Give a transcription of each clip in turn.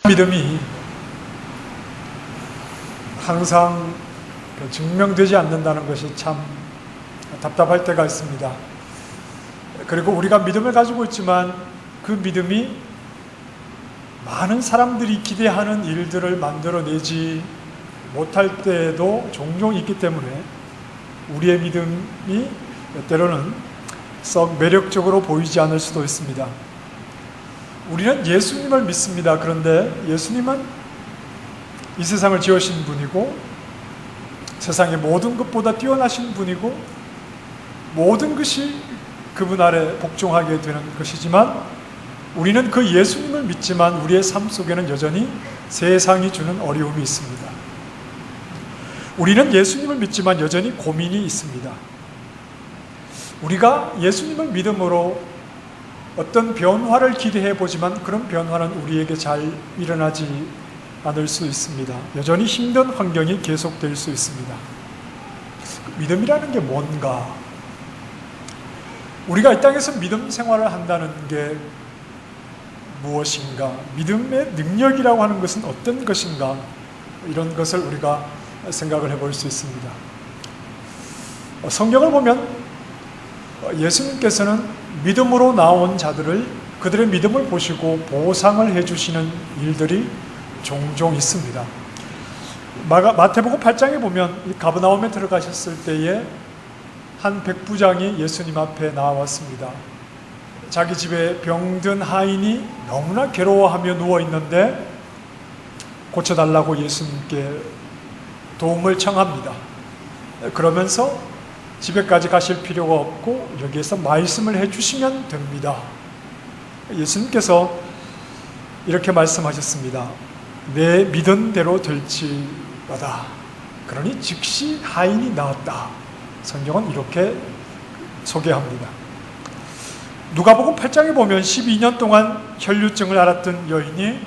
믿음이 항상 증명되지 않는다는 것이 참 답답할 때가 있습니다. 그리고 우리가 믿음을 가지고 있지만 그 믿음이 많은 사람들이 기대하는 일들을 만들어내지 못할 때도 종종 있기 때문에 우리의 믿음이 때로는 썩 매력적으로 보이지 않을 수도 있습니다. 우리는 예수님을 믿습니다. 그런데 예수님은 이 세상을 지으신 분이고 세상의 모든 것보다 뛰어나신 분이고 모든 것이 그분 아래 복종하게 되는 것이지만 우리는 그 예수님을 믿지만 우리의 삶 속에는 여전히 세상이 주는 어려움이 있습니다. 우리는 예수님을 믿지만 여전히 고민이 있습니다. 우리가 예수님을 믿음으로 어떤 변화를 기대해 보지만 그런 변화는 우리에게 잘 일어나지 않을 수 있습니다. 여전히 힘든 환경이 계속될 수 있습니다. 믿음이라는 게 뭔가? 우리가 이 땅에서 믿음 생활을 한다는 게 무엇인가? 믿음의 능력이라고 하는 것은 어떤 것인가? 이런 것을 우리가 생각을 해볼 수 있습니다. 성경을 보면 예수님께서는 믿음으로 나온 자들을 그들의 믿음을 보시고 보상을 해주시는 일들이 종종 있습니다. 마태복음 8장에 보면 가버나움에 들어가셨을 때에 한 백부장이 예수님 앞에 나왔습니다. 자기 집에 병든 하인이 너무나 괴로워하며 누워있는데 고쳐달라고 예수님께 도움을 청합니다. 그러면서 집에까지 가실 필요가 없고 여기에서 말씀을 해주시면 됩니다. 예수님께서 이렇게 말씀하셨습니다. 내 믿은 대로 될지어다. 그러니 즉시 하인이 나았다. 성경은 이렇게 소개합니다. 누가복음 8장에 보면 12년 동안 혈류증을 앓았던 여인이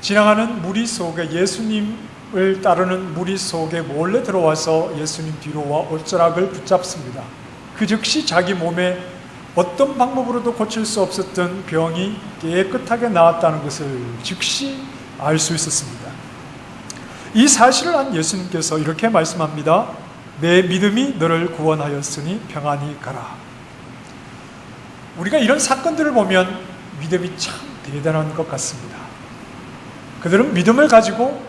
지나가는 무리 속에 예수님을 따르는 무리 속에 몰래 들어와서 예수님 뒤로와 옷자락을 붙잡습니다. 그 즉시 자기 몸에 어떤 방법으로도 고칠 수 없었던 병이 깨끗하게 나았다는 것을 즉시 알 수 있었습니다. 이 사실을 안 예수님께서 이렇게 말씀합니다. 내 믿음이 너를 구원하였으니 평안히 가라. 우리가 이런 사건들을 보면 믿음이 참 대단한 것 같습니다. 그들은 믿음을 가지고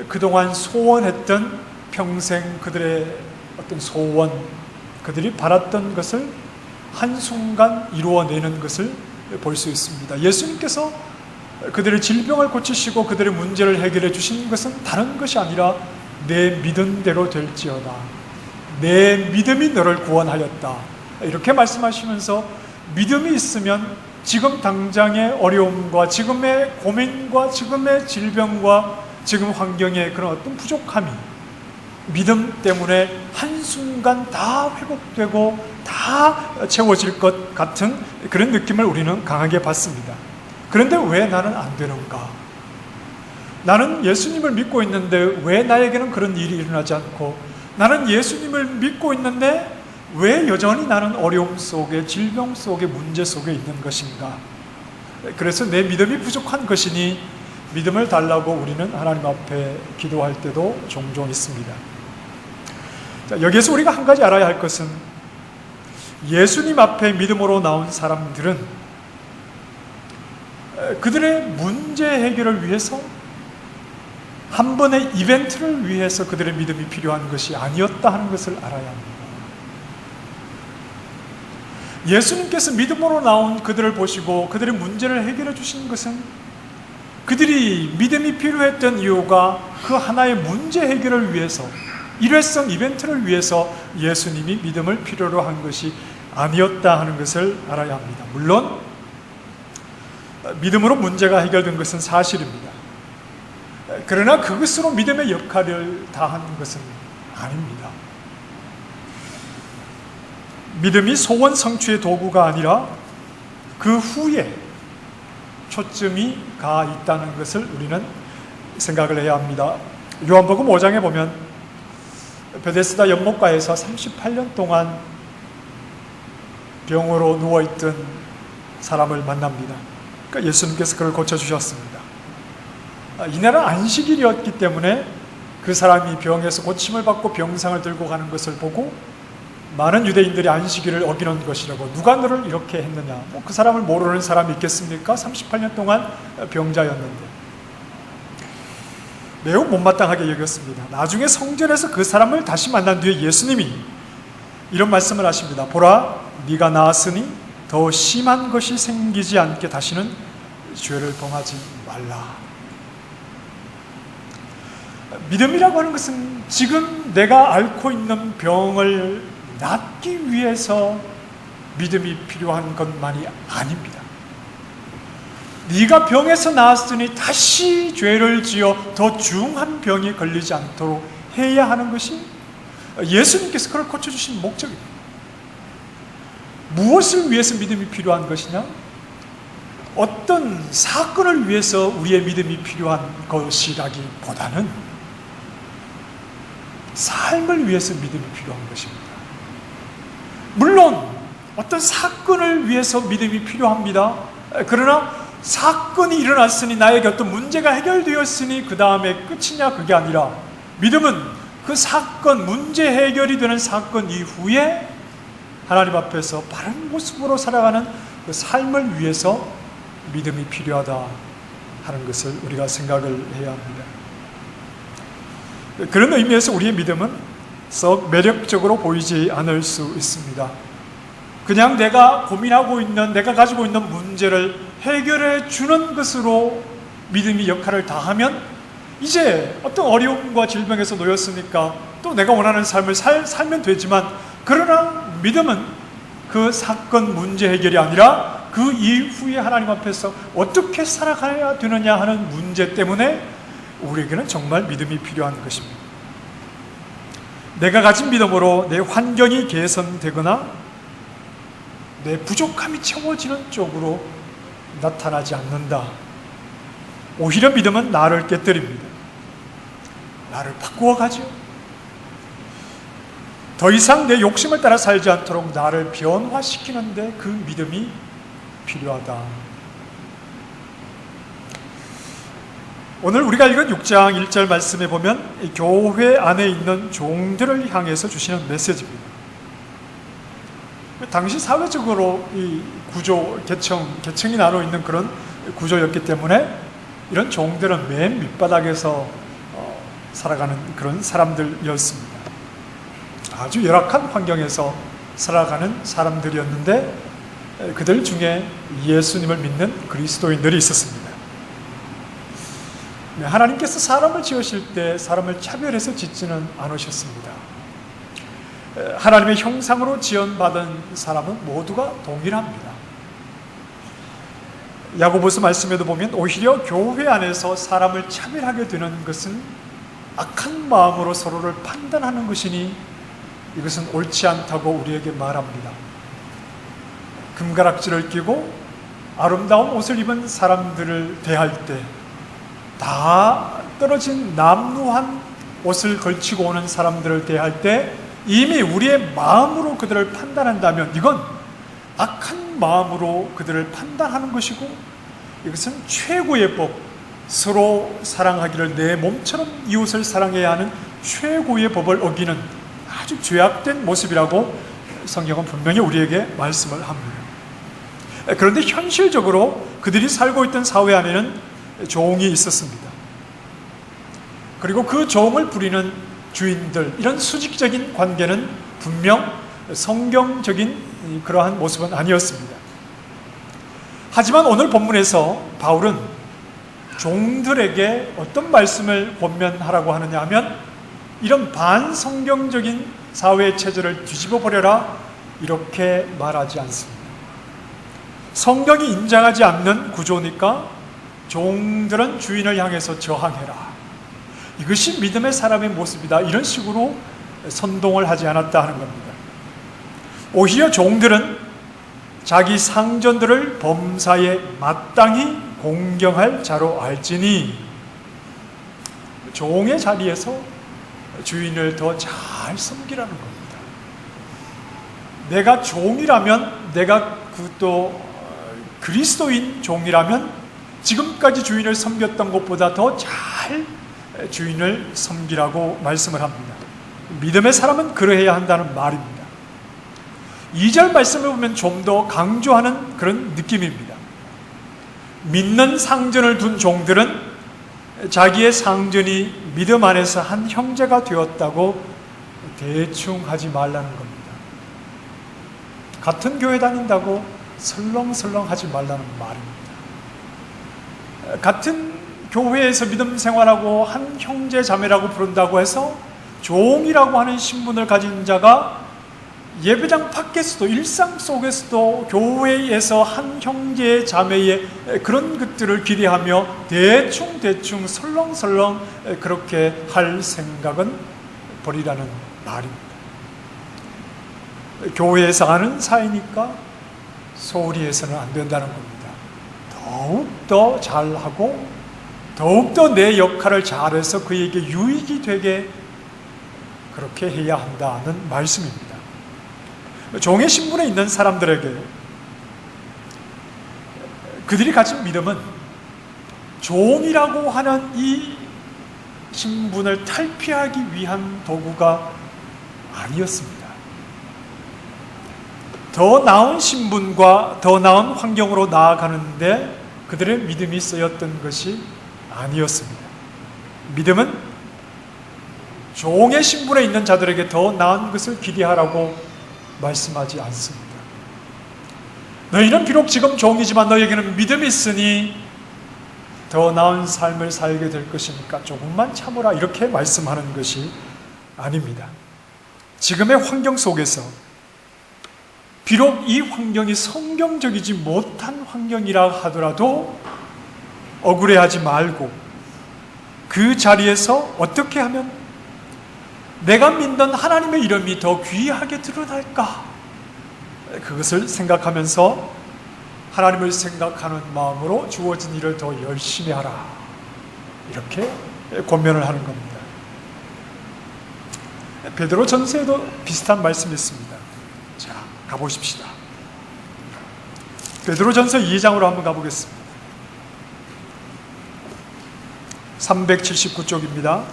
그동안 소원했던 평생 그들의 어떤 소원, 그들이 바랐던 것을 한순간 이루어내는 것을 볼 수 있습니다. 예수님께서 그들의 질병을 고치시고 그들의 문제를 해결해 주신 것은 다른 것이 아니라 내 믿은 대로 될지어다. 내 믿음이 너를 구원하였다. 이렇게 말씀하시면서 믿음이 있으면 지금 당장의 어려움과 지금의 고민과 지금의 질병과 지금 환경의 그런 어떤 부족함이 믿음 때문에 한순간 다 회복되고 다 채워질 것 같은 그런 느낌을 우리는 강하게 받습니다. 그런데 왜 나는 안 되는가? 나는 예수님을 믿고 있는데 왜 나에게는 그런 일이 일어나지 않고 나는 예수님을 믿고 있는데 왜 여전히 나는 어려움 속에 질병 속에 문제 속에 있는 것인가? 그래서 내 믿음이 부족한 것이니 믿음을 달라고 우리는 하나님 앞에 기도할 때도 종종 있습니다. 자, 여기에서 우리가 한 가지 알아야 할 것은 예수님 앞에 믿음으로 나온 사람들은 그들의 문제 해결을 위해서 한 번의 이벤트를 위해서 그들의 믿음이 필요한 것이 아니었다 하는 것을 알아야 합니다. 예수님께서 믿음으로 나온 그들을 보시고 그들의 문제를 해결해 주신 것은 그들이 믿음이 필요했던 이유가 그 하나의 문제 해결을 위해서 일회성 이벤트를 위해서 예수님이 믿음을 필요로 한 것이 아니었다 하는 것을 알아야 합니다. 물론 믿음으로 문제가 해결된 것은 사실입니다. 그러나 그것으로 믿음의 역할을 다한 것은 아닙니다. 믿음이 소원 성취의 도구가 아니라 그 후에 초점이 가 있다는 것을 우리는 생각을 해야 합니다. 요한복음 5장에 보면 베데스다 연못가에서 38년 동안 병으로 누워있던 사람을 만납니다. 그러니까 예수님께서 그를 고쳐주셨습니다. 이날은 안식일이었기 때문에 그 사람이 병에서 고침을 받고 병상을 들고 가는 것을 보고 많은 유대인들이 안식일을 어기는 것이라고, 누가 너를 이렇게 했느냐, 그 사람을 모르는 사람이 있겠습니까? 38년 동안 병자였는데 매우 못마땅하게 여겼습니다. 나중에 성전에서 그 사람을 다시 만난 뒤에 예수님이 이런 말씀을 하십니다. 보라, 네가 나았으니 더 심한 것이 생기지 않게 다시는 죄를 범하지 말라. 믿음이라고 하는 것은 지금 내가 앓고 있는 병을 낫기 위해서 믿음이 필요한 것만이 아닙니다. 네가 병에서 나았으니 다시 죄를 지어 더 중한 병이 걸리지 않도록 해야 하는 것이 예수님께서 그걸 고쳐주신 목적입니다. 무엇을 위해서 믿음이 필요한 것이냐? 어떤 사건을 위해서 우리의 믿음이 필요한 것이라기보다는 삶을 위해서 믿음이 필요한 것입니다. 물론 어떤 사건을 위해서 믿음이 필요합니다. 그러나 사건이 일어났으니, 나에게 어떤 문제가 해결되었으니 그 다음에 끝이냐, 그게 아니라 믿음은 그 사건, 문제 해결이 되는 사건 이후에 하나님 앞에서 바른 모습으로 살아가는 그 삶을 위해서 믿음이 필요하다 하는 것을 우리가 생각을 해야 합니다. 그런 의미에서 우리의 믿음은 썩 매력적으로 보이지 않을 수 있습니다. 그냥 내가 고민하고 있는, 내가 가지고 있는 문제를 해결해 주는 것으로 믿음이 역할을 다하면 이제 어떤 어려움과 질병에서 놓였으니까 또 내가 원하는 삶을 살면 되지만, 그러나 믿음은 그 사건 문제 해결이 아니라 그 이후에 하나님 앞에서 어떻게 살아가야 되느냐 하는 문제 때문에 우리에게는 정말 믿음이 필요한 것입니다. 내가 가진 믿음으로 내 환경이 개선되거나 내 부족함이 채워지는 쪽으로 나타나지 않는다. 오히려 믿음은 나를 깨뜨립니다. 나를 바꾸어 가죠. 더 이상 내 욕심을 따라 살지 않도록 나를 변화시키는데 그 믿음이 필요하다. 오늘 우리가 읽은 6장 1절 말씀에 보면 교회 안에 있는 종들을 향해서 주시는 메시지입니다. 당시 사회적으로 이 구조, 계층이 나눠 있는 그런 구조였기 때문에 이런 종들은 맨 밑바닥에서 살아가는 그런 사람들이었습니다. 아주 열악한 환경에서 살아가는 사람들이었는데 그들 중에 예수님을 믿는 그리스도인들이 있었습니다. 하나님께서 사람을 지으실 때 사람을 차별해서 짓지는 않으셨습니다. 하나님의 형상으로 지원받은 사람은 모두가 동일합니다. 야고보서 말씀에도 보면 오히려 교회 안에서 사람을 차별하게 되는 것은 악한 마음으로 서로를 판단하는 것이니 이것은 옳지 않다고 우리에게 말합니다. 금가락지를 끼고 아름다운 옷을 입은 사람들을 대할 때 다 떨어진 남루한 옷을 걸치고 오는 사람들을 대할 때 이미 우리의 마음으로 그들을 판단한다면 이건 악한 마음으로 그들을 판단하는 것이고, 이것은 최고의 법, 서로 사랑하기를 내 몸처럼 이웃을 사랑해야 하는 최고의 법을 어기는 아주 죄악된 모습이라고 성경은 분명히 우리에게 말씀을 합니다. 그런데 현실적으로 그들이 살고 있던 사회 안에는 종이 있었습니다. 그리고 그 종을 부리는 주인들, 이런 수직적인 관계는 분명 성경적인 그러한 모습은 아니었습니다. 하지만 오늘 본문에서 바울은 종들에게 어떤 말씀을 권면하라고 하느냐 하면 이런 반성경적인 사회의 체제를 뒤집어 버려라, 이렇게 말하지 않습니다. 성경이 인정하지 않는 구조니까 종들은 주인을 향해서 저항해라, 이것이 믿음의 사람의 모습이다, 이런 식으로 선동을 하지 않았다 하는 겁니다. 오히려 종들은 자기 상전들을 범사에 마땅히 공경할 자로 알지니, 종의 자리에서 주인을 더 잘 섬기라는 겁니다. 내가 종이라면, 내가 그것도 그리스도인 종이라면 지금까지 주인을 섬겼던 것보다 더 잘 주인을 섬기라고 말씀을 합니다. 믿음의 사람은 그러해야 한다는 말입니다. 2절 말씀을 보면 좀 더 강조하는 그런 느낌입니다. 믿는 상전을 둔 종들은 자기의 상전이 믿음 안에서 한 형제가 되었다고 대충 하지 말라는 겁니다. 같은 교회 다닌다고 설렁설렁 하지 말라는 말입니다. 같은 교회에서 믿음 생활하고 한 형제 자매라고 부른다고 해서 종이라고 하는 신분을 가진 자가 예배당 밖에서도 일상 속에서도 교회에서 한 형제 자매의 그런 것들을 기대하며 대충 설렁설렁 그렇게 할 생각은 버리라는 말입니다. 교회에서 아는 사이니까 소홀히 해서는 안 된다는 겁니다. 더욱더 잘하고 더욱더 내 역할을 잘해서 그에게 유익이 되게 그렇게 해야 한다는 말씀입니다. 종의 신분에 있는 사람들에게 그들이 가진 믿음은 종이라고 하는 이 신분을 탈피하기 위한 도구가 아니었습니다. 더 나은 신분과 더 나은 환경으로 나아가는데 그들의 믿음이 쓰였던 것이 아니었습니다. 믿음은 종의 신분에 있는 자들에게 더 나은 것을 기대하라고 말씀하지 않습니다. 너희는 비록 지금 종이지만 너희에게는 믿음이 있으니 더 나은 삶을 살게 될 것이니까 조금만 참으라, 이렇게 말씀하는 것이 아닙니다. 지금의 환경 속에서 비록 이 환경이 성경적이지 못한 환경이라 하더라도 억울해하지 말고 그 자리에서 어떻게 하면 내가 믿는 하나님의 이름이 더 귀하게 드러날까? 그것을 생각하면서 하나님을 생각하는 마음으로 주어진 일을 더 열심히 하라, 이렇게 권면을 하는 겁니다. 베드로 전서에도 비슷한 말씀이 있습니다. 자, 가보십시다. 베드로 전서 2장으로 한번 가보겠습니다. 379쪽입니다.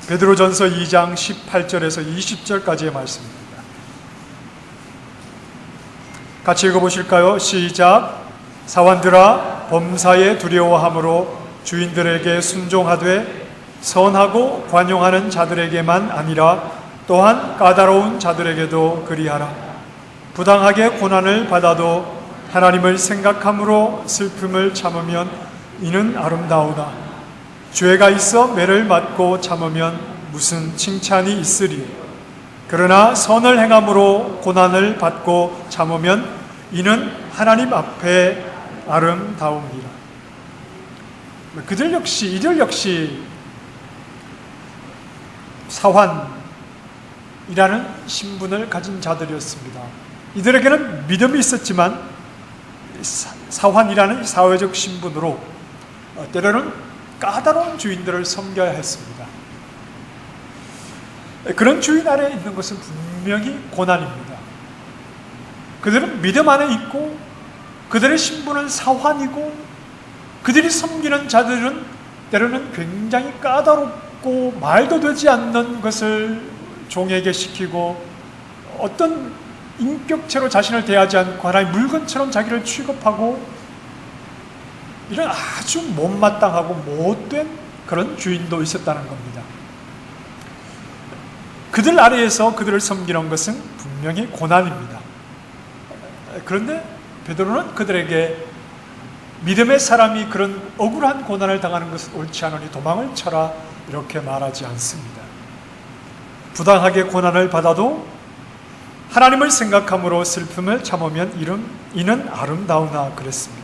베드로전서 2장 18절에서 20절까지의 말씀입니다. 같이 읽어보실까요? 시작. 사환들아, 범사에 두려워함으로 주인들에게 순종하되 선하고 관용하는 자들에게만 아니라 또한 까다로운 자들에게도 그리하라. 부당하게 고난을 받아도 하나님을 생각함으로 슬픔을 참으면 이는 아름다우다. 죄가 있어 매를 맞고 참으면 무슨 칭찬이 있으리. 그러나 선을 행함으로 고난을 받고 참으면 이는 하나님 앞에 아름다움이라. 이들 역시 사환이라는 신분을 가진 자들이었습니다. 이들에게는 믿음이 있었지만 사환이라는 사회적 신분으로 때로는 까다로운 주인들을 섬겨야 했습니다. 그런 주인 아래에 있는 것은 분명히 고난입니다. 그들은 믿음 안에 있고 그들의 신분은 사환이고 그들이 섬기는 자들은 때로는 굉장히 까다롭고 말도 되지 않는 것을 종에게 시키고 어떤 인격체로 자신을 대하지 않고 하나의 물건처럼 자기를 취급하고 이런 아주 못마땅하고 못된 그런 주인도 있었다는 겁니다. 그들 아래에서 그들을 섬기는 것은 분명히 고난입니다. 그런데 베드로는 그들에게 믿음의 사람이 그런 억울한 고난을 당하는 것은 옳지 않으니 도망을 쳐라, 이렇게 말하지 않습니다. 부당하게 고난을 받아도 하나님을 생각함으로 슬픔을 참으면 이는 아름다우나 그랬습니다.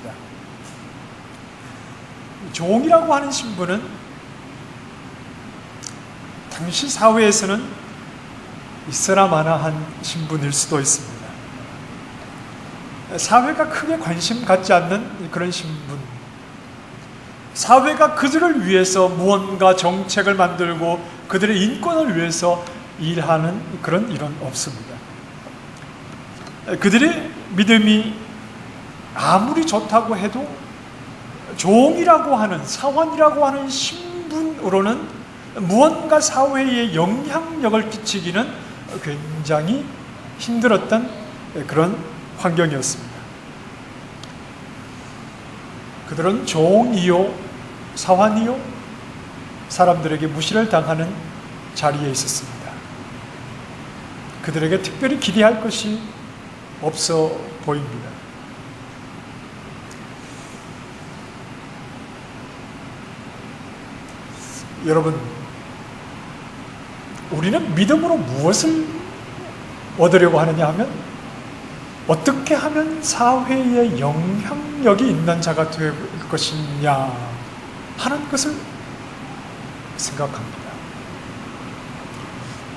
종이라고 하는 신분은 당시 사회에서는 있어라 마나한 신분일 수도 있습니다. 사회가 크게 관심 갖지 않는 그런 신분, 사회가 그들을 위해서 무언가 정책을 만들고 그들의 인권을 위해서 일하는 그런 일은 없습니다. 그들이 믿음이 아무리 좋다고 해도 종이라고 하는, 사원이라고 하는 신분으로는 무언가 사회에 영향력을 끼치기는 굉장히 힘들었던 그런 환경이었습니다. 그들은 종이요, 사환이요, 사람들에게 무시를 당하는 자리에 있었습니다. 그들에게 특별히 기대할 것이 없어 보입니다. 여러분, 우리는 믿음으로 무엇을 얻으려고 하느냐 하면 어떻게 하면 사회에 영향력이 있는 자가 될 것이냐 하는 것을 생각합니다.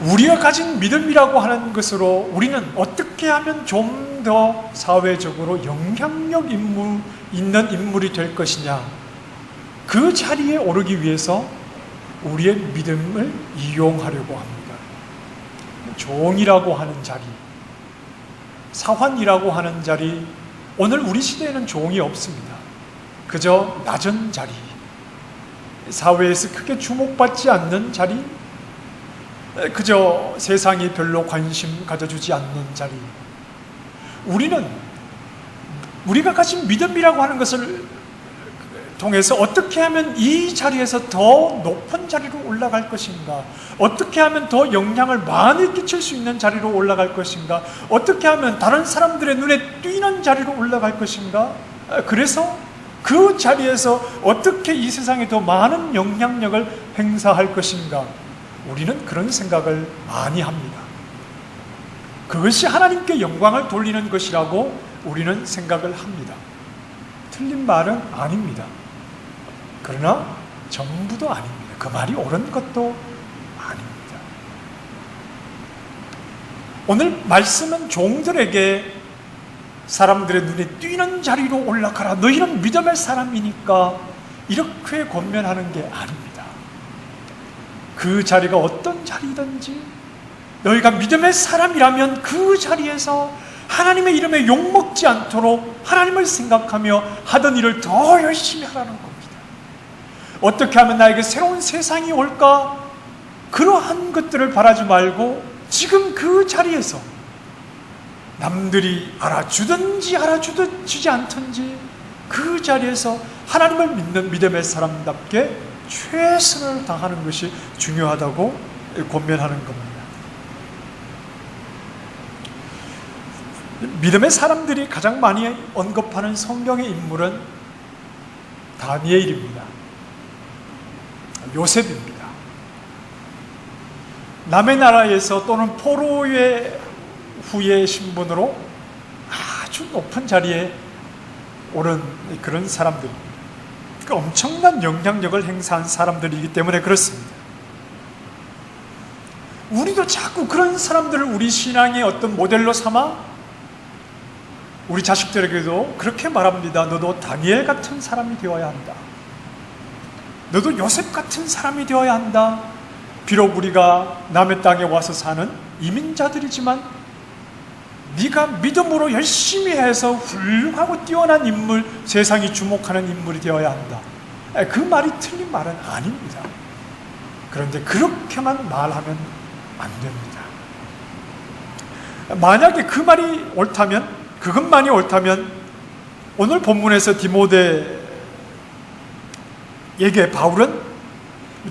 우리가 가진 믿음이라고 하는 것으로 우리는 어떻게 하면 좀 더 사회적으로 영향력 있는 인물이 될 것이냐, 그 자리에 오르기 위해서 우리의 믿음을 이용하려고 합니다. 종이라고 하는 자리, 사환이라고 하는 자리, 오늘 우리 시대에는 종이 없습니다. 그저 낮은 자리, 사회에서 크게 주목받지 않는 자리, 그저 세상이 별로 관심 가져주지 않는 자리. 우리가 가진 믿음이라고 하는 것을 통해서 어떻게 하면 이 자리에서 더 높은 자리로 올라갈 것인가, 어떻게 하면 더 영향을 많이 끼칠 수 있는 자리로 올라갈 것인가, 어떻게 하면 다른 사람들의 눈에 띄는 자리로 올라갈 것인가, 그래서 그 자리에서 어떻게 이 세상에 더 많은 영향력을 행사할 것인가, 우리는 그런 생각을 많이 합니다. 그것이 하나님께 영광을 돌리는 것이라고 우리는 생각을 합니다. 틀린 말은 아닙니다. 그러나 전부도 아닙니다. 그 말이 옳은 것도 아닙니다. 오늘 말씀은 종들에게 사람들의 눈에 띄는 자리로 올라가라, 너희는 믿음의 사람이니까, 이렇게 권면하는 게 아닙니다. 그 자리가 어떤 자리든지 너희가 믿음의 사람이라면 그 자리에서 하나님의 이름에 욕먹지 않도록 하나님을 생각하며 하던 일을 더 열심히 하라는 겁니다. 어떻게 하면 나에게 새로운 세상이 올까? 그러한 것들을 바라지 말고 지금 그 자리에서 남들이 알아주든지 알아주지 않든지 그 자리에서 하나님을 믿는 믿음의 사람답게 최선을 다하는 것이 중요하다고 권면하는 겁니다. 믿음의 사람들이 가장 많이 언급하는 성경의 인물은 다니엘입니다. 요셉입니다. 남의 나라에서 또는 포로의 후의 신분으로 아주 높은 자리에 오른 그런 사람들, 엄청난 영향력을 행사한 사람들이기 때문에 그렇습니다. 우리도 자꾸 그런 사람들을 우리 신앙의 어떤 모델로 삼아 우리 자식들에게도 그렇게 말합니다. 너도 다니엘 같은 사람이 되어야 한다. 너도 요셉 같은 사람이 되어야 한다. 비록 우리가 남의 땅에 와서 사는 이민자들이지만 네가 믿음으로 열심히 해서 훌륭하고 뛰어난 인물, 세상이 주목하는 인물이 되어야 한다. 그 말이 틀린 말은 아닙니다. 그런데 그렇게만 말하면 안 됩니다. 만약에 그 말이 옳다면, 그것만이 옳다면 오늘 본문에서 디모데에게 바울은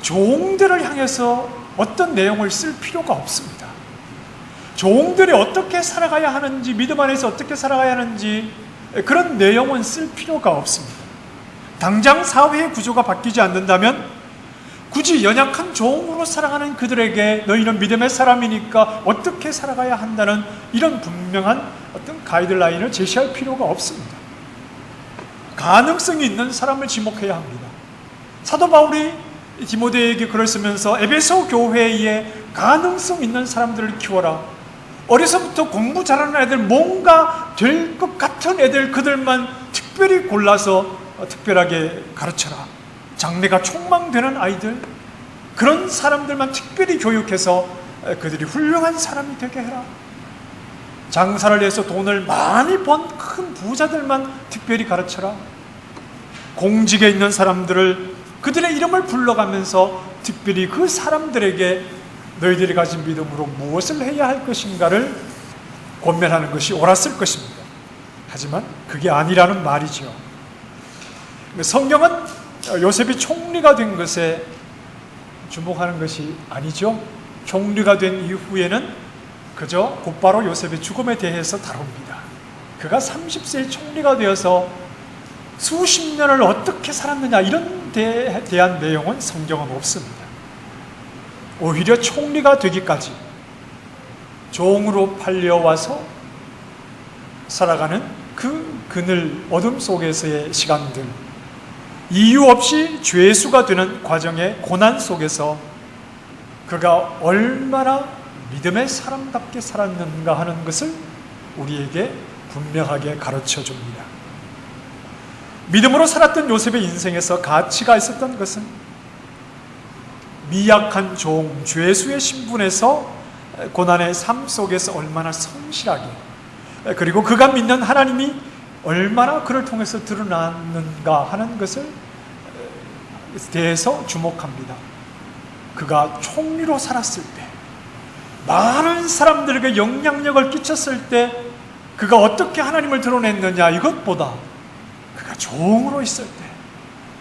종들을 향해서 어떤 내용을 쓸 필요가 없습니다. 종들이 어떻게 살아가야 하는지, 믿음 안에서 어떻게 살아가야 하는지 그런 내용은 쓸 필요가 없습니다. 당장 사회의 구조가 바뀌지 않는다면 굳이 연약한 종으로 살아가는 그들에게 너희는 믿음의 사람이니까 어떻게 살아가야 한다는 이런 분명한 어떤 가이드라인을 제시할 필요가 없습니다. 가능성이 있는 사람을 지목해야 합니다. 사도 바울이 디모데에게 글을 쓰면서 에베소 교회에 가능성 있는 사람들을 키워라. 어려서부터 공부 잘하는 애들, 뭔가 될 것 같은 애들, 그들만 특별히 골라서 특별하게 가르쳐라. 장래가 촉망되는 아이들, 그런 사람들만 특별히 교육해서 그들이 훌륭한 사람이 되게 해라. 장사를 해서 돈을 많이 번 큰 부자들만 특별히 가르쳐라. 공직에 있는 사람들을 그들의 이름을 불러가면서 특별히 그 사람들에게 너희들이 가진 믿음으로 무엇을 해야 할 것인가를 권면하는 것이 옳았을 것입니다. 하지만 그게 아니라는 말이죠. 성경은 요셉이 총리가 된 것에 주목하는 것이 아니죠. 총리가 된 이후에는 그저 곧바로 요셉의 죽음에 대해서 다룹니다. 그가 30세에 총리가 되어서 수십 년을 어떻게 살았느냐 이런 데에 대한 내용은 성경은 없습니다. 오히려 총리가 되기까지 종으로 팔려와서 살아가는 그 그늘 어둠 속에서의 시간들, 이유 없이 죄수가 되는 과정의 고난 속에서 그가 얼마나 믿음의 사람답게 살았는가 하는 것을 우리에게 분명하게 가르쳐 줍니다. 믿음으로 살았던 요셉의 인생에서 가치가 있었던 것은 미약한 종, 죄수의 신분에서 고난의 삶 속에서 얼마나 성실하게, 그리고 그가 믿는 하나님이 얼마나 그를 통해서 드러났는가 하는 것을 대해서 주목합니다. 그가 총리로 살았을 때, 많은 사람들에게 영향력을 끼쳤을 때 그가 어떻게 하나님을 드러냈느냐, 이것보다 그가 종으로 있을 때,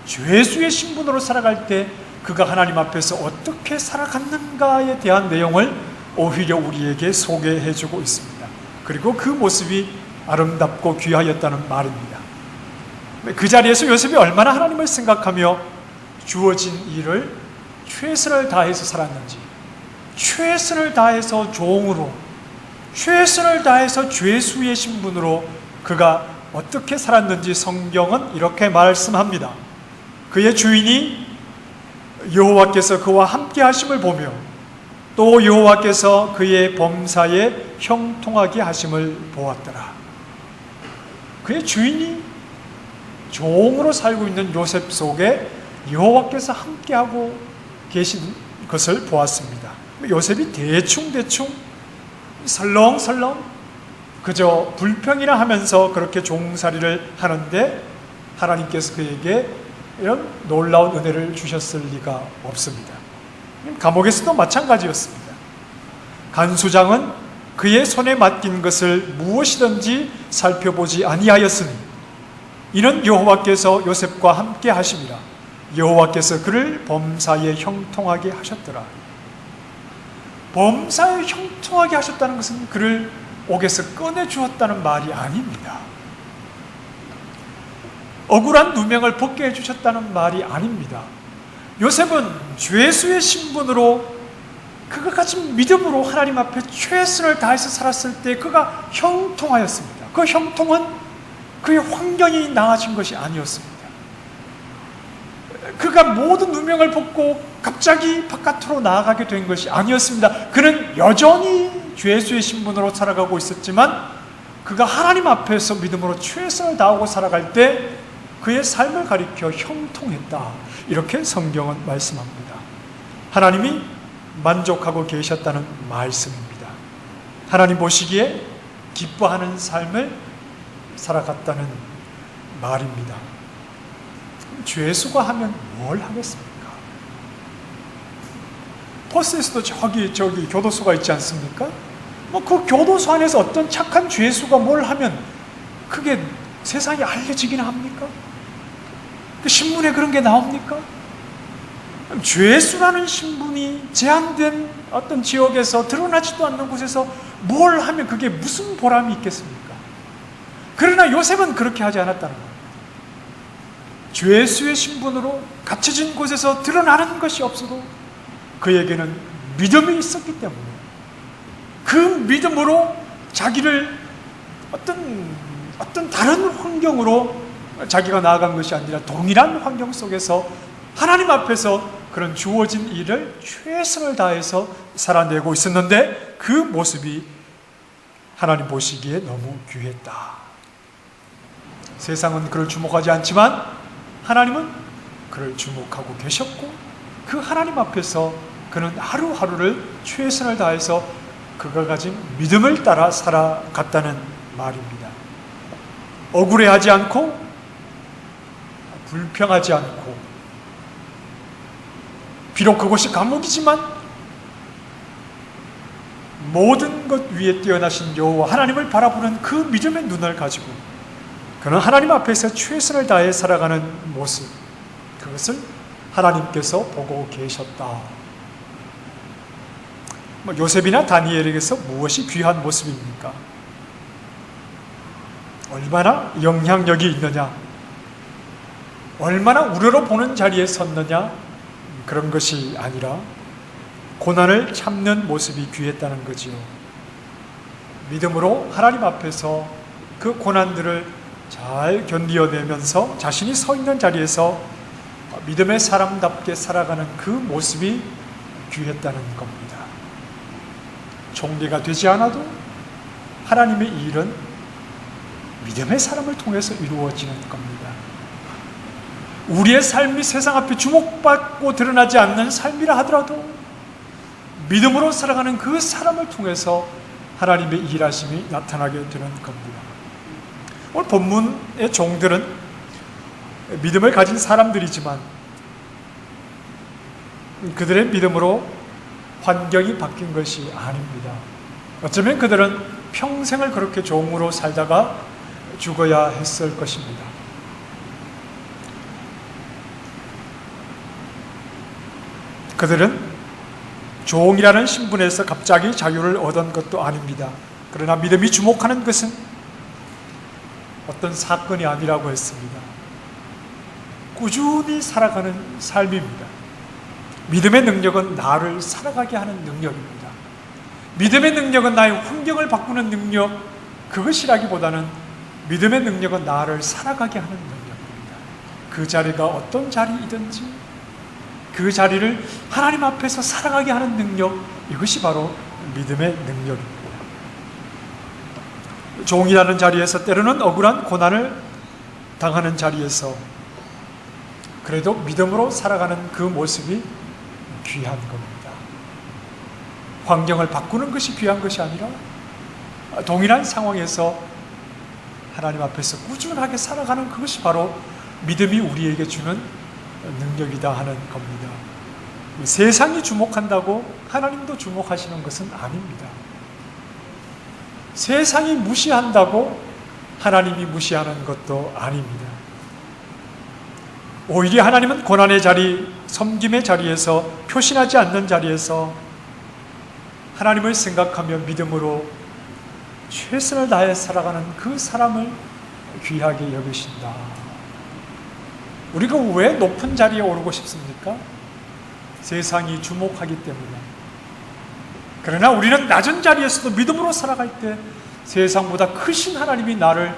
죄수의 신분으로 살아갈 때 그가 하나님 앞에서 어떻게 살아갔는가에 대한 내용을 오히려 우리에게 소개해주고 있습니다. 그리고 그 모습이 아름답고 귀하였다는 말입니다. 그 자리에서 요셉이 얼마나 하나님을 생각하며 주어진 일을 최선을 다해서 살았는지, 최선을 다해서 종으로, 최선을 다해서 죄수의 신분으로 그가 어떻게 살았는지 성경은 이렇게 말씀합니다. 그의 주인이 여호와께서 그와 함께 하심을 보며 또 여호와께서 그의 범사에 형통하게 하심을 보았더라. 그의 주인이 종으로 살고 있는 요셉 속에 여호와께서 함께하고 계신 것을 보았습니다. 요셉이 대충 설렁설렁 그저 불평이나 하면서 그렇게 종살이를 하는데 하나님께서 그에게 이런 놀라운 은혜를 주셨을 리가 없습니다. 감옥에서도 마찬가지였습니다. 간수장은 그의 손에 맡긴 것을 무엇이든지 살펴보지 아니하였으니 이는 여호와께서 요셉과 함께 하심이라. 여호와께서 그를 범사에 형통하게 하셨더라. 범사에 형통하게 하셨다는 것은 그를 옥에서 꺼내주었다는 말이 아닙니다. 억울한 누명을 벗게 해주셨다는 말이 아닙니다. 요셉은 죄수의 신분으로 그가 가진 믿음으로 하나님 앞에 최선을 다해서 살았을 때 그가 형통하였습니다. 그 형통은 그의 환경이 나아진 것이 아니었습니다. 그가 모든 누명을 벗고 갑자기 바깥으로 나아가게 된 것이 아니었습니다. 그는 여전히 죄수의 신분으로 살아가고 있었지만 그가 하나님 앞에서 믿음으로 최선을 다하고 살아갈 때 그의 삶을 가리켜 형통했다. 이렇게 성경은 말씀합니다. 하나님이 만족하고 계셨다는 말씀입니다. 하나님 보시기에 기뻐하는 삶을 살아갔다는 말입니다. 죄수가 하면 뭘 하겠습니까? 버스에서도 저기 교도소가 있지 않습니까? 그 교도소 안에서 어떤 착한 죄수가 뭘 하면 그게 세상에 알려지기나 합니까? 그 신문에 그런 게 나옵니까? 죄수라는 신분이 제한된 어떤 지역에서 드러나지도 않는 곳에서 뭘 하면 그게 무슨 보람이 있겠습니까? 그러나 요셉은 그렇게 하지 않았다는 겁니다. 죄수의 신분으로 갇혀진 곳에서 드러나는 것이 없어도 그에게는 믿음이 있었기 때문에 그 믿음으로 자기를 어떤 다른 환경으로 자기가 나아간 것이 아니라 동일한 환경 속에서 하나님 앞에서 그런 주어진 일을 최선을 다해서 살아내고 있었는데 그 모습이 하나님 보시기에 너무 귀했다. 세상은 그를 주목하지 않지만 하나님은 그를 주목하고 계셨고 그 하나님 앞에서 그는 하루하루를 최선을 다해서 그가 가진 믿음을 따라 살아갔다는 말입니다. 억울해하지 않고 불평하지 않고, 비록 그곳이 감옥이지만 모든 것 위에 뛰어나신 여호와 하나님을 바라보는 그 믿음의 눈을 가지고 그는 하나님 앞에서 최선을 다해 살아가는 모습, 그것을 하나님께서 보고 계셨다. 요셉이나 다니엘에게서 무엇이 귀한 모습입니까? 얼마나 영향력이 있느냐, 얼마나 우러러 보는 자리에 섰느냐, 그런 것이 아니라 고난을 참는 모습이 귀했다는 거지요. 믿음으로 하나님 앞에서 그 고난들을 잘 견디어내면서 자신이 서 있는 자리에서 믿음의 사람답게 살아가는 그 모습이 귀했다는 겁니다. 종례가 되지 않아도 하나님의 일은 믿음의 사람을 통해서 이루어지는 겁니다. 우리의 삶이 세상 앞에 주목받고 드러나지 않는 삶이라 하더라도 믿음으로 살아가는 그 사람을 통해서 하나님의 일하심이 나타나게 되는 겁니다. 오늘 본문의 종들은 믿음을 가진 사람들이지만 그들의 믿음으로 환경이 바뀐 것이 아닙니다. 어쩌면 그들은 평생을 그렇게 종으로 살다가 죽어야 했을 것입니다. 그들은 종이라는 신분에서 갑자기 자유를 얻은 것도 아닙니다. 그러나 믿음이 주목하는 것은 어떤 사건이 아니라고 했습니다. 꾸준히 살아가는 삶입니다. 믿음의 능력은 나를 살아가게 하는 능력입니다. 믿음의 능력은 나의 환경을 바꾸는 능력, 그것이라기보다는 믿음의 능력은 나를 살아가게 하는 능력입니다. 그 자리가 어떤 자리이든지 그 자리를 하나님 앞에서 살아가게 하는 능력, 이것이 바로 믿음의 능력입니다. 종이라는 자리에서 때로는 억울한 고난을 당하는 자리에서 그래도 믿음으로 살아가는 그 모습이 귀한 겁니다. 환경을 바꾸는 것이 귀한 것이 아니라 동일한 상황에서 하나님 앞에서 꾸준하게 살아가는 그것이 바로 믿음이 우리에게 주는 능력이다 하는 겁니다. 세상이 주목한다고 하나님도 주목하시는 것은 아닙니다. 세상이 무시한다고 하나님이 무시하는 것도 아닙니다. 오히려 하나님은 고난의 자리, 섬김의 자리에서, 표신하지 않는 자리에서 하나님을 생각하며 믿음으로 최선을 다해 살아가는 그 사람을 귀하게 여기신다. 우리가 왜 높은 자리에 오르고 싶습니까? 세상이 주목하기 때문에. 그러나 우리는 낮은 자리에서도 믿음으로 살아갈 때 세상보다 크신 하나님이 나를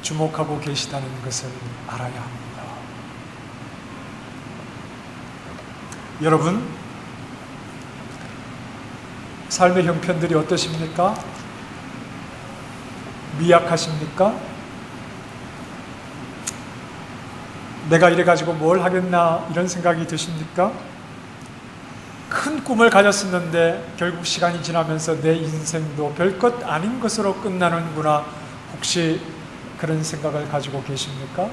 주목하고 계시다는 것을 알아야 합니다. 여러분, 삶의 형편들이 어떠십니까? 미약하십니까? 내가 이래가지고 뭘 하겠나 이런 생각이 드십니까? 큰 꿈을 가졌었는데 결국 시간이 지나면서 내 인생도 별것 아닌 것으로 끝나는구나, 혹시 그런 생각을 가지고 계십니까?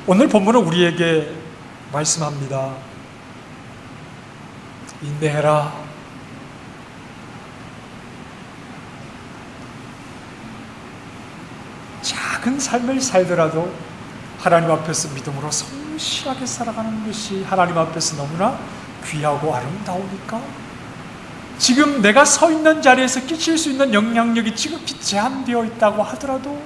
오늘 본문은 우리에게 말씀합니다. 인내해라. 작은 삶을 살더라도 하나님 앞에서 믿음으로 성실하게 살아가는 것이 하나님 앞에서 너무나 귀하고 아름다우니까, 지금 내가 서 있는 자리에서 끼칠 수 있는 영향력이 지극히 제한되어 있다고 하더라도,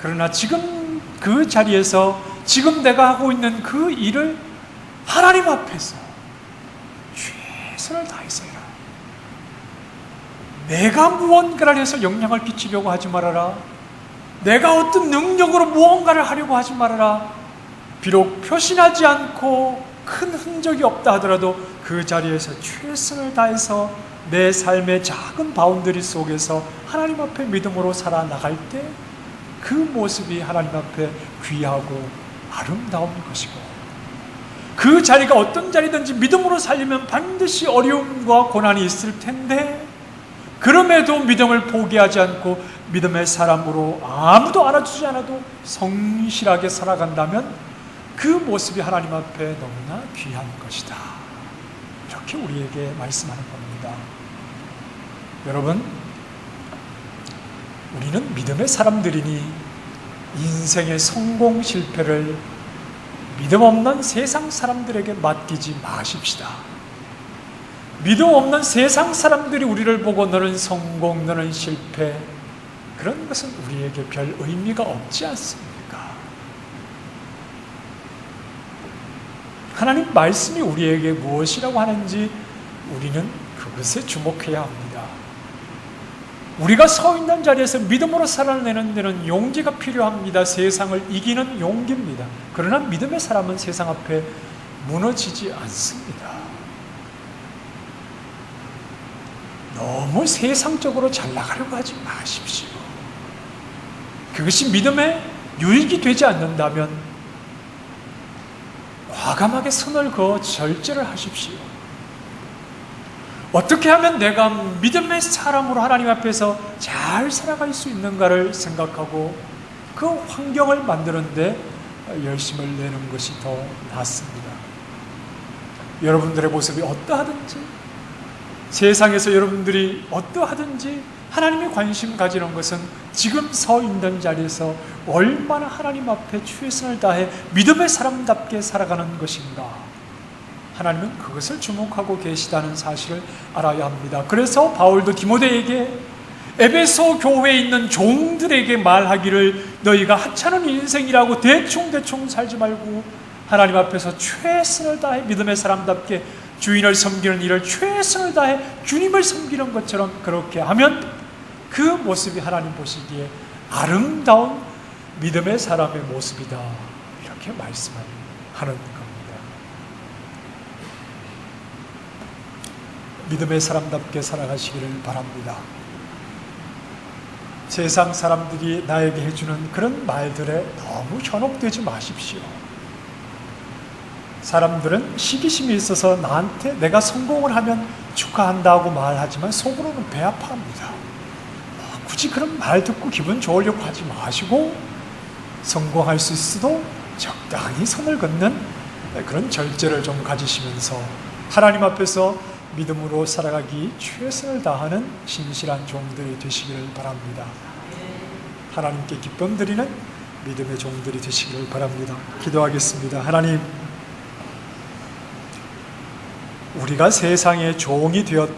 그러나 지금 그 자리에서 지금 내가 하고 있는 그 일을 하나님 앞에서 최선을 다해서 해라. 내가 무언가를 해서 영향을 끼치려고 하지 말아라. 내가 어떤 능력으로 무언가를 하려고 하지 말아라. 비록 표신하지 않고 큰 흔적이 없다 하더라도 그 자리에서 최선을 다해서 내 삶의 작은 바운더리 속에서 하나님 앞에 믿음으로 살아나갈 때 그 모습이 하나님 앞에 귀하고 아름다운 것이고, 그 자리가 어떤 자리든지 믿음으로 살려면 반드시 어려움과 고난이 있을 텐데, 그럼에도 믿음을 포기하지 않고 믿음의 사람으로 아무도 알아주지 않아도 성실하게 살아간다면 그 모습이 하나님 앞에 너무나 귀한 것이다. 이렇게 우리에게 말씀하는 겁니다. 여러분, 우리는 믿음의 사람들이니 인생의 성공 실패를 믿음 없는 세상 사람들에게 맡기지 마십시다. 믿음 없는 세상 사람들이 우리를 보고 너는 성공, 너는 실패, 그런 것은 우리에게 별 의미가 없지 않습니까? 하나님 말씀이 우리에게 무엇이라고 하는지 우리는 그것에 주목해야 합니다. 우리가 서 있는 자리에서 믿음으로 살아내는 데는 용기가 필요합니다. 세상을 이기는 용기입니다. 그러나 믿음의 사람은 세상 앞에 무너지지 않습니다. 너무 세상적으로 잘 나가려고 하지 마십시오. 그것이 믿음의 유익이 되지 않는다면 과감하게 선을 그어 절제를 하십시오. 어떻게 하면 내가 믿음의 사람으로 하나님 앞에서 잘 살아갈 수 있는가를 생각하고 그 환경을 만드는데 열심을 내는 것이 더 낫습니다. 여러분들의 모습이 어떠하든지, 세상에서 여러분들이 어떠하든지 하나님이 관심 가지는 것은 지금 서 있는 자리에서 얼마나 하나님 앞에 최선을 다해 믿음의 사람답게 살아가는 것인가, 하나님은 그것을 주목하고 계시다는 사실을 알아야 합니다. 그래서 바울도 디모데에게, 에베소 교회에 있는 종들에게 말하기를, 너희가 하찮은 인생이라고 대충 살지 말고 하나님 앞에서 최선을 다해 믿음의 사람답게 주인을 섬기는 일을 최선을 다해 주님을 섬기는 것처럼 그렇게 하면 그 모습이 하나님 보시기에 아름다운 믿음의 사람의 모습이다. 이렇게 말씀하는 겁니다. 믿음의 사람답게 살아가시기를 바랍니다. 세상 사람들이 나에게 해주는 그런 말들에 너무 현혹되지 마십시오. 사람들은 시기심이 있어서 나한테 내가 성공을 하면 축하한다고 말하지만 속으로는 배 아파합니다. 굳이 그런 말 듣고 기분 좋으려고 하지 마시고, 성공할 수 있어도 적당히 선을 긋는 그런 절제를 좀 가지시면서 하나님 앞에서 믿음으로 살아가기 최선을 다하는 신실한 종들이 되시기를 바랍니다. 하나님께 기쁨 드리는 믿음의 종들이 되시기를 바랍니다. 기도하겠습니다. 하나님, 우리가 세상의 종이 되었